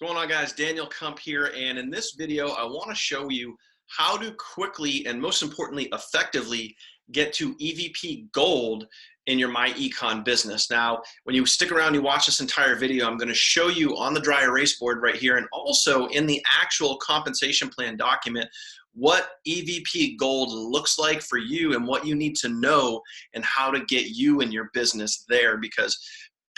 What's going on, guys? Daniel Kump here, and in this video I want to show you how to quickly and most importantly effectively get to EVP Gold in your myEcon business. Now, when you stick around, you watch this entire video, I'm going to show you on the dry erase board right here and also in the actual compensation plan document what EVP Gold looks like for you and what you need to know and how to get you and your business there. Because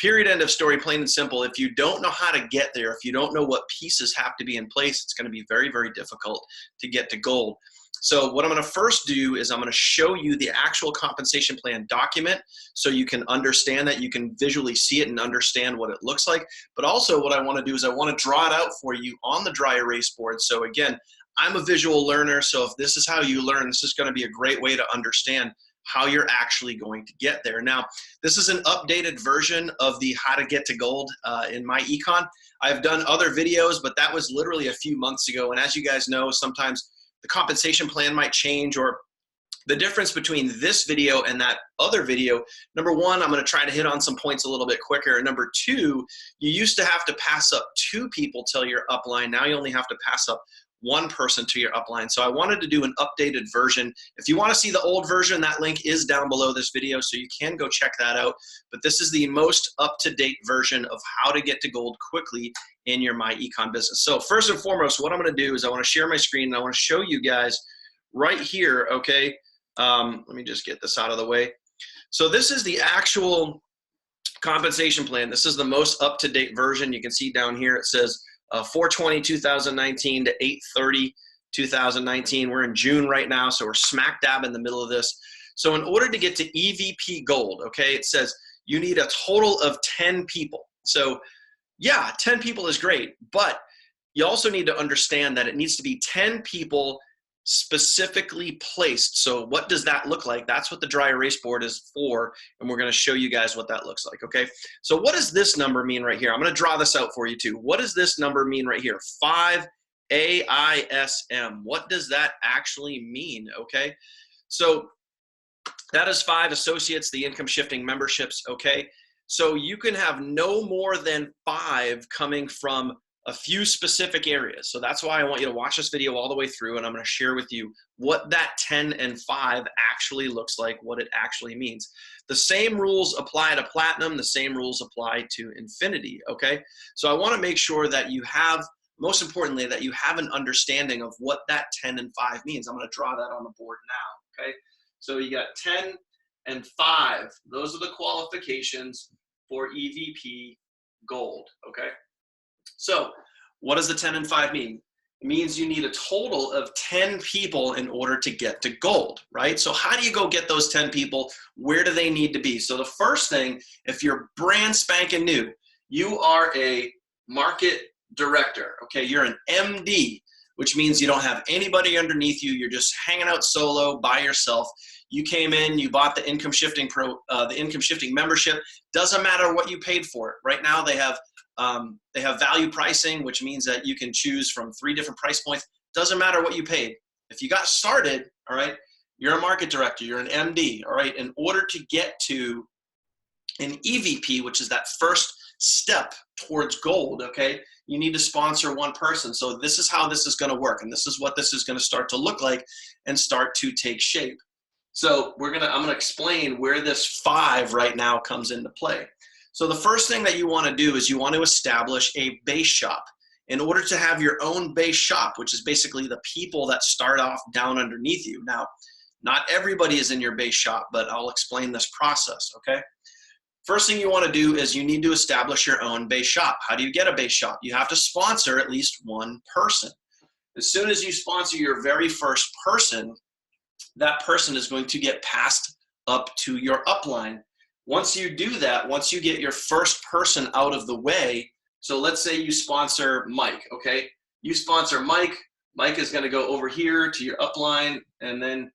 period, end of story, plain and simple. If you don't know how to get there, if you don't know what pieces have to be in place, it's going to be very, very difficult to get to gold. So what I'm going to first do is I'm going to show you the actual compensation plan document so you can understand that, you can visually see it and understand what it looks like. But also what I want to do is I want to draw it out for you on the dry erase board. So again, I'm a visual learner, so if this is how you learn, this is going to be a great way to understand how you're actually going to get there. Now, this is an updated version of the how to get to gold in myEcon. I've done other videos, but that was literally a few months ago. And as you guys know, sometimes the compensation plan might change, or the difference between this video and that other video, number one, I'm going to try to hit on some points a little bit quicker. And number two, you used to have to pass up 2 people till your upline. Now you only have to pass up 1 person to your upline. So I wanted to do an updated version. If you want to see the old version, that link is down below this video, so you can go check that out. But this is the most up-to-date version of how to get to gold quickly in your myEcon business. So first and foremost, what I'm going to do is I want to share my screen and I want to show you guys right here, okay? Let me just get this out of the way. So this is the actual compensation plan. This is the most up-to-date version. You can see down here it says 4/20/2019 to 8/30/2019. We're in June right now, so we're smack dab in the middle of this. So in order to get to EVP Gold, okay, it says you need a total of 10 people. So yeah, 10 people is great, but you also need to understand that it needs to be 10 people specifically placed. So what does that look like? That's what the dry erase board is for, and we're going to show you guys what that looks like, okay? So what does this number mean right here? I'm going to draw this out for you too. What does this number mean right here? 5 AISM. What does that actually mean, okay? So that is 5 associates, the income shifting memberships, okay? So you can have no more than 5 coming from a few specific areas. So that's why I want you to watch this video all the way through, and I'm going to share with you what that 10 and 5 actually looks like, what it actually means. The same rules apply to platinum, the same rules apply to infinity, okay? So I want to make sure that you have, most importantly, that you have an understanding of what that 10 and 5 means. I'm going to draw that on the board now, okay? So you got 10 and 5. Those are the qualifications for EVP Gold, okay? So what does the 10 and 5 mean? It means you need a total of 10 people in order to get to gold, right? So how do you go get those 10 people? Where do they need to be? So the first thing, if you're brand spanking new, you are a market director, okay? You're an MD, which means you don't have anybody underneath you. You're just hanging out solo by yourself. You came in, you bought the income shifting membership. Doesn't matter what you paid for it. Right now they have value pricing, which means that you can choose from 3 different price points. Doesn't matter what you paid. If you got started, all right, you're a market director, you're an MD, all right. In order to get to an EVP, which is that first step towards gold, okay, you need to sponsor 1 person. So this is how this is going to work, and this is what this is going to start to look like and start to take shape. So I'm going to explain where this 5 right now comes into play. So the first thing that you want to do is you want to establish a base shop. In order to have your own base shop, which is basically the people that start off down underneath you. Now, not everybody is in your base shop, but I'll explain this process, okay? First thing you want to do is you need to establish your own base shop. How do you get a base shop? You have to sponsor at least 1 person. As soon as you sponsor your very first person, that person is going to get passed up to your upline. Once you do that, once you get your first person out of the way, so let's say you sponsor Mike, okay? You sponsor Mike. Mike is going to go over here to your upline, and then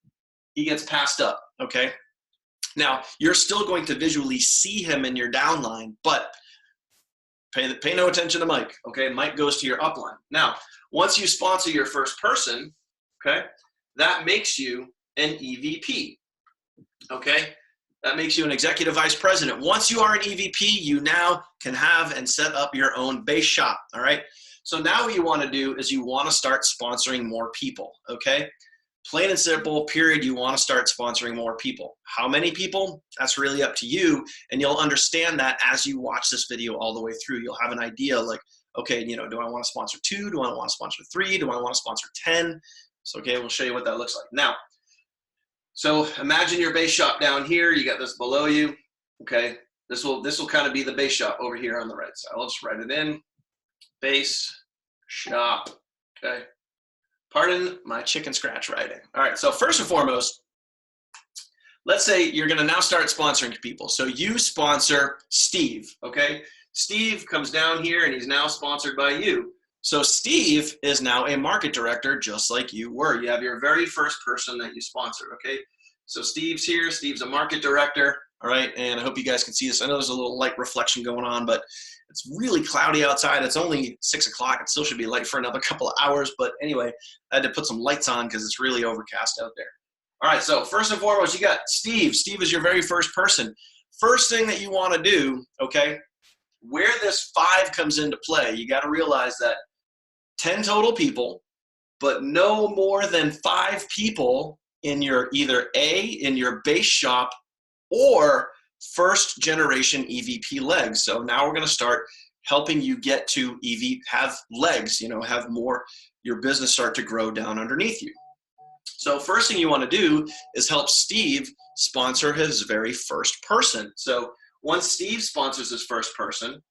he gets passed up, okay? Now, you're still going to visually see him in your downline, but pay no attention to Mike, okay? Mike goes to your upline. Now, once you sponsor your first person, okay, that makes you an EVP, okay? That makes you an executive vice president. Once you are an EVP, you now can have and set up your own base shop, all right? So now what you want to do is you want to start sponsoring more people, okay? Plain and simple, period, you want to start sponsoring more people. How many people? That's really up to you, and you'll understand that as you watch this video all the way through. You'll have an idea like, okay, you know, do I want to sponsor 2? Do I want to sponsor 3? Do I want to sponsor 10? So, okay, we'll show you what that looks like. Now, so imagine your base shop down here. You got this below you, okay? This will kind of be the base shop over here on the right side. I'll just write it in, base shop, okay? Pardon my chicken scratch writing. All right, so first and foremost, let's say you're gonna now start sponsoring people. So you sponsor Steve, okay? Steve comes down here and he's now sponsored by you. So Steve is now a market director just like you were. You have your very first person that you sponsored, okay? So Steve's here, Steve's a market director, all right? And I hope you guys can see this. I know there's a little light reflection going on, but it's really cloudy outside. It's only 6 o'clock. It still should be light for another couple of hours. But anyway, I had to put some lights on because it's really overcast out there. All right, so first and foremost, you got Steve. Steve is your very first person. First thing that you want to do, okay, where this 5 comes into play, you got to realize that 10 total people, but no more than 5 people in your either in your base shop or first generation EVP legs. So now we're going to start helping you get to have legs, you know, have more, your business start to grow down underneath you. So first thing you want to do is help Steve sponsor his very first person. So once Steve sponsors his first person,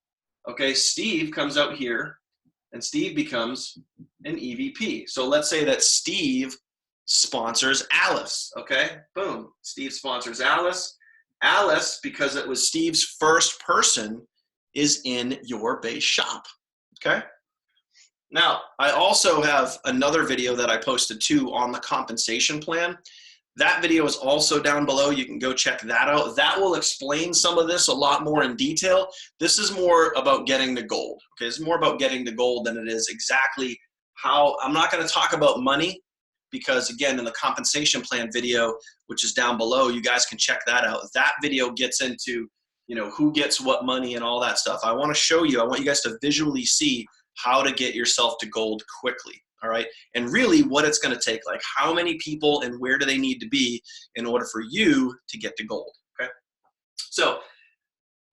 okay, Steve comes out here and Steve becomes an EVP. So let's say that Steve sponsors Alice, okay? Boom, Steve sponsors Alice. Alice, because it was Steve's first person, is in your base shop, okay? Now, I also have another video that I posted too on the compensation plan. That video is also down below. You can go check that out. That will explain some of this a lot more in detail. This is more about getting to gold, okay? It's more about getting to gold than it is exactly how. I'm not going to talk about money, because again, in the compensation plan video, which is down below, you guys can check that out. That video gets into, you know, who gets what money and all that stuff. I want to show you, I want you guys to visually see how to get yourself to gold quickly, all right? And really what it's going to take, like how many people and where do they need to be in order for you to get to gold, okay? So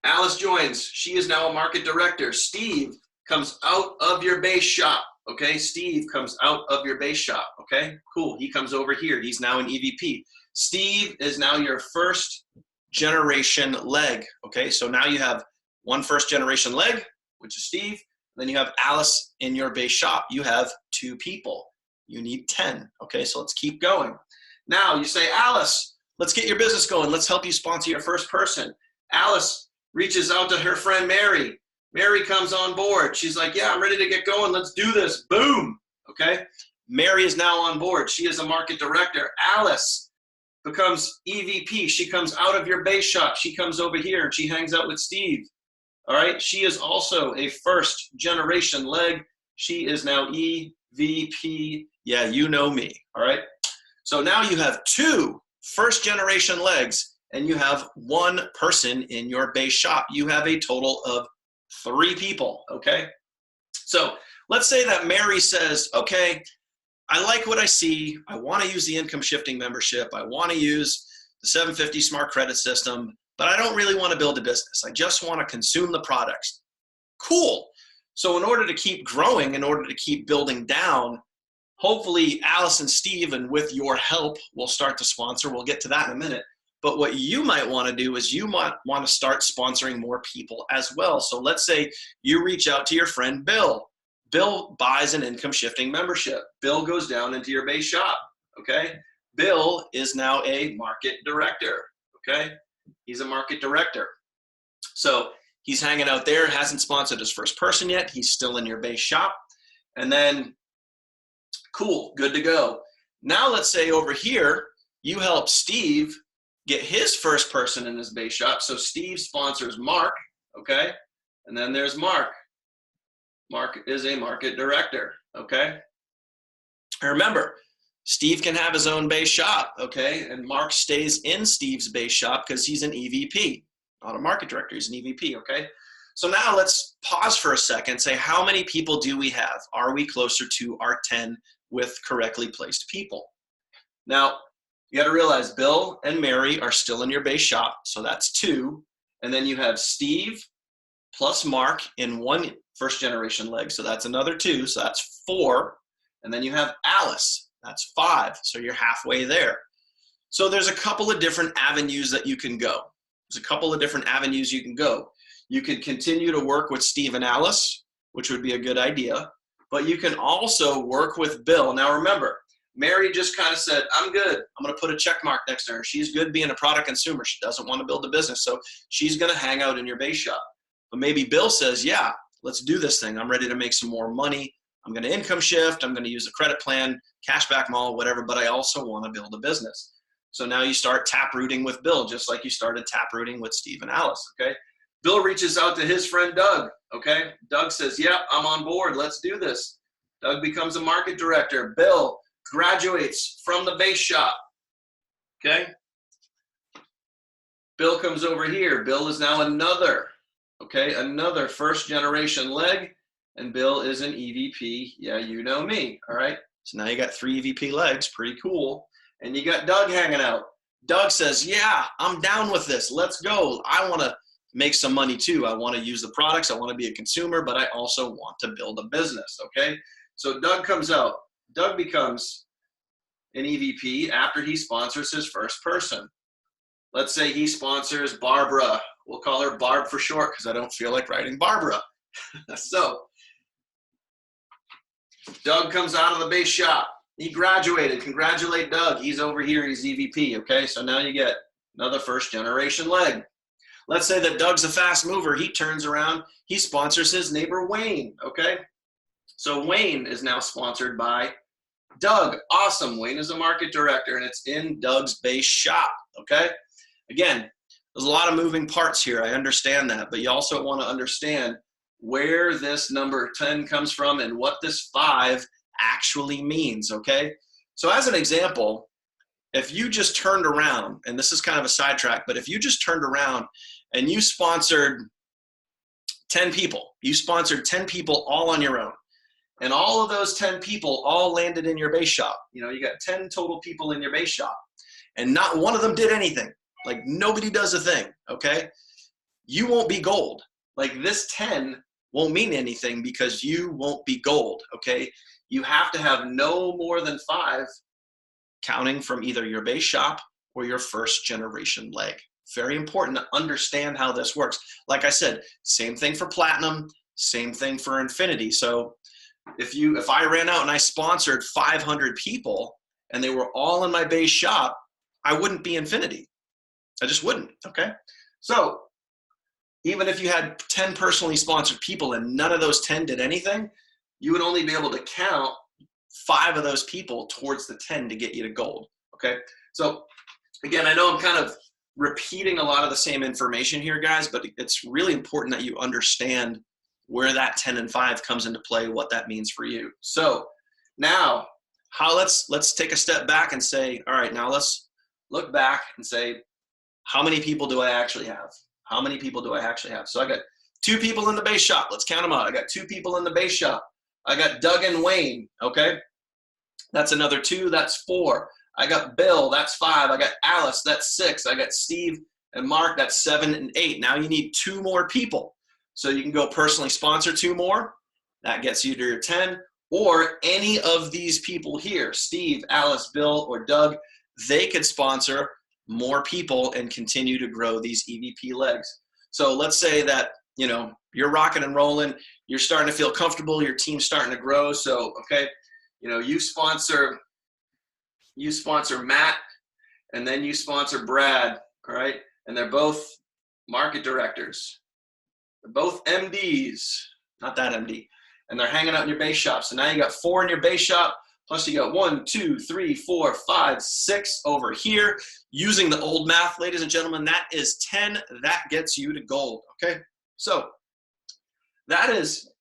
Alice joins. She is now a market director. Steve comes out of your base shop. Okay, Steve comes out of your base shop, okay? Cool, he comes over here, he's now an EVP. Steve is now your first generation leg, okay? So now you have one first generation leg, which is Steve, then you have Alice in your base shop. You have 2 people, you need 10, okay? So let's keep going. Now you say, Alice, let's get your business going. Let's help you sponsor your first person. Alice reaches out to her friend Mary. Mary comes on board. She's like, yeah, I'm ready to get going. Let's do this. Boom. Okay. Mary is now on board. She is a market director. Alice becomes EVP. She comes out of your base shop. She comes over here and she hangs out with Steve. All right. She is also a first generation leg. She is now EVP. Yeah, you know me. All right. So now you have 2 first generation legs and you have 1 person in your base shop. You have a total of 3 people, okay? So let's say that Mary says, okay, I like what I see. I want to use the income shifting membership. I want to use the 750 smart credit system, but I don't really want to build a business. I just want to consume the products. Cool. So in order to keep growing, in order to keep building down, hopefully Alice and Steve, and with your help, will start to sponsor. We'll get to that in a minute. But what you might want to do is you might want to start sponsoring more people as well. So let's say you reach out to your friend Bill. Bill buys an income shifting membership. Bill goes down into your base shop, okay? Bill is now a market director, okay? He's a market director. So he's hanging out there, hasn't sponsored his first person yet. He's still in your base shop. And then, cool, good to go. Now let's say over here, you help Steve get his first person in his base shop. So Steve sponsors Mark, okay? And then there's Mark. Mark is a market director, okay? And remember, Steve can have his own base shop, okay? And Mark stays in Steve's base shop because he's an EVP, not a market director, he's an EVP, okay? So now let's pause for a second, say how many people do we have? Are we closer to our 10 with correctly placed people? Now, you got to realize Bill and Mary are still in your base shop, so that's 2. And then you have Steve plus Mark in one first generation leg, so that's another 2, so that's 4. And then you have Alice, that's 5, so you're halfway there. So there's a couple of different avenues that you can go. There's a couple of different avenues you can go. You could continue to work with Steve and Alice, which would be a good idea, but you can also work with Bill. Now remember, Mary just kind of said, I'm good. I'm going to put a check mark next to her. She's good being a product consumer. She doesn't want to build a business, so she's going to hang out in your base shop. But maybe Bill says, yeah, let's do this thing. I'm ready to make some more money. I'm going to income shift. I'm going to use a credit plan, cashback mall, whatever, but I also want to build a business. So now you start tap rooting with Bill, just like you started tap rooting with Steve and Alice, okay? Bill reaches out to his friend Doug, okay? Doug says, yeah, I'm on board. Let's do this. Doug becomes a market director. Bill graduates from the base shop, okay? Bill comes over here. Bill is now another first generation leg, and Bill is an EVP. Yeah, you know me, all right? So now you got 3 EVP legs, pretty cool. And you got Doug hanging out. Doug says, yeah, I'm down with this. Let's go. I want to make some money too. I want to use the products. I want to be a consumer, but I also want to build a business, okay? So Doug comes out. Doug becomes an EVP after he sponsors his first person. Let's say he sponsors Barbara. We'll call her Barb for short because I don't feel like writing Barbara. So Doug comes out of the base shop. He graduated. Congratulate Doug. He's over here. He's EVP, okay? So now you get another first generation leg. Let's say that Doug's a fast mover. He turns around. He sponsors his neighbor Wayne, okay? So Wayne is now sponsored by Doug. Awesome. Wayne is a market director, and it's in Doug's base shop, okay? Again, there's a lot of moving parts here. I understand that, but you also want to understand where this number 10 comes from and what this 5 actually means, okay? So as an example, if you just turned around, and this is kind of a sidetrack, but if you just turned around and you sponsored 10 people, you sponsored 10 people all on your own, and all of those 10 people all landed in your base shop. You know, you got 10 total people in your base shop, and not one of them did anything. Like, nobody does a thing, okay? You won't be gold. Like, this 10 won't mean anything because you won't be gold, okay? You have to have no more than 5 counting from either your base shop or your first generation leg. Very important to understand how this works. Like I said, same thing for platinum, same thing for infinity. So if I ran out and I sponsored 500 people and they were all in my base shop, I wouldn't be infinity. I just wouldn't, okay? So even if you had 10 personally sponsored people and none of those 10 did anything, you would only be able to count 5 of those people towards the 10 to get you to gold, okay? So again, I know I'm kind of repeating a lot of the same information here, guys, but it's really important that you understand where that 10 and 5 comes into play, what that means for you. So now, let's take a step back and say, all right, now let's look back and say, how many people do I actually have? How many people do I actually have? So I got 2 people in the base shop. Let's count them out. I got 2 people in the base shop. I got Doug and Wayne, okay? That's another 2, that's 4. I got Bill, that's 5. I got Alice, that's 6. I got Steve and Mark, that's 7 and 8. Now you need 2 more people. So you can go personally sponsor 2 more. That gets you to your 10. Or any of these people here, Steve, Alice, Bill, or Doug, they could sponsor more people and continue to grow these EVP legs. So let's say that, you know, you're rocking and rolling, you're starting to feel comfortable, your team's starting to grow. So, okay, you know, you sponsor Matt, and then you sponsor Brad, all right? And they're both market directors. They're both MDs, not that MD. And they're hanging out in your base shop. So now you got 4 in your base shop, plus you got 1, 2, 3, 4, 5, 6 over here. Using the old math, ladies and gentlemen, that is 10. That gets you to gold, okay? So that is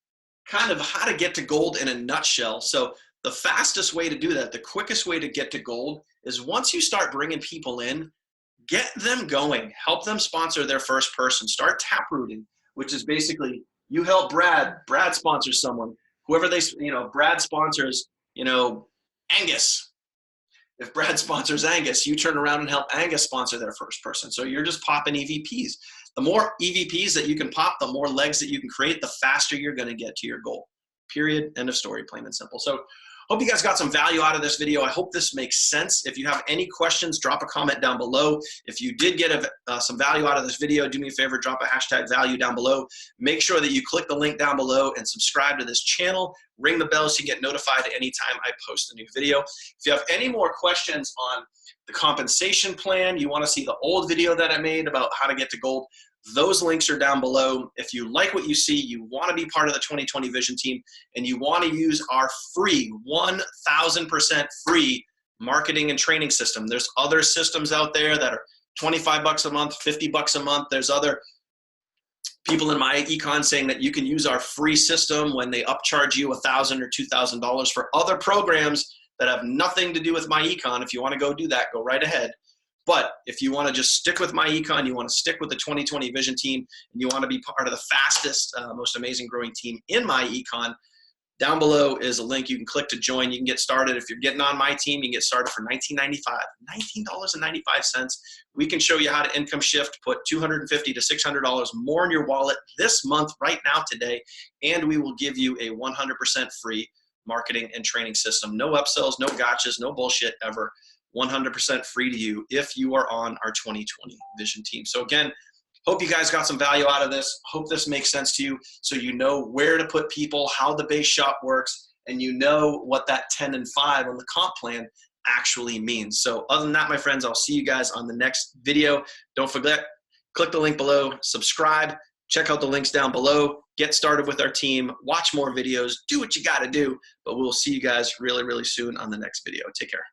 kind of how to get to gold in a nutshell. So the fastest way to do that, the quickest way to get to gold is once you start bringing people in, get them going, help them sponsor their first person, start tap rooting. which is basically you help Brad sponsors someone, whoever they, Brad sponsors, Angus. If Brad sponsors Angus, you turn around and help Angus sponsor their first person. So you're just popping EVPs. The more EVPs that you can pop, the more legs that you can create, the faster you're going to get to your goal. Period. End of story, plain and simple. So hope you guys got some value out of this video. I hope this makes sense. If you have any questions, drop a comment down below. If you did get some value out of this video, do me a favor, drop a hashtag value down below. Make sure that you click the link down below and subscribe to this channel. Ring the bell so you get notified anytime I post a new video. If you have any more questions on the compensation plan, you want to see the old video that I made about how to get to gold, those links are down below. If you like what you see, you want to be part of the 2020 Vision team, and you want to use our free, 1,000% free marketing and training system. There's other systems out there that are 25 bucks a month, 50 bucks a month. There's other people in myEcon saying that you can use our free system when they upcharge you $1,000 or $2,000 for other programs that have nothing to do with myEcon. If you want to go do that, go right ahead. But if you want to just stick with myEcon, you want to stick with the 2020 Vision team, and you want to be part of the fastest, most amazing growing team in myEcon, down below is a link you can click to join. You can get started. If you're getting on my team, you can get started for $19.95. We can show you how to income shift, put $250 to $600 more in your wallet this month, right now, today, and we will give you a 100% free marketing and training system. No upsells, no gotchas, no bullshit ever. 100% free to you if you are on our 2020 Vision team. So again, hope you guys got some value out of this. Hope this makes sense to you, so you know where to put people, how the base shop works, and you know what that 10 and 5 on the comp plan actually means. So other than that, my friends, I'll see you guys on the next video. Don't forget, click the link below, subscribe, check out the links down below, get started with our team, watch more videos, do what you got to do, but we'll see you guys really, really soon on the next video. Take care.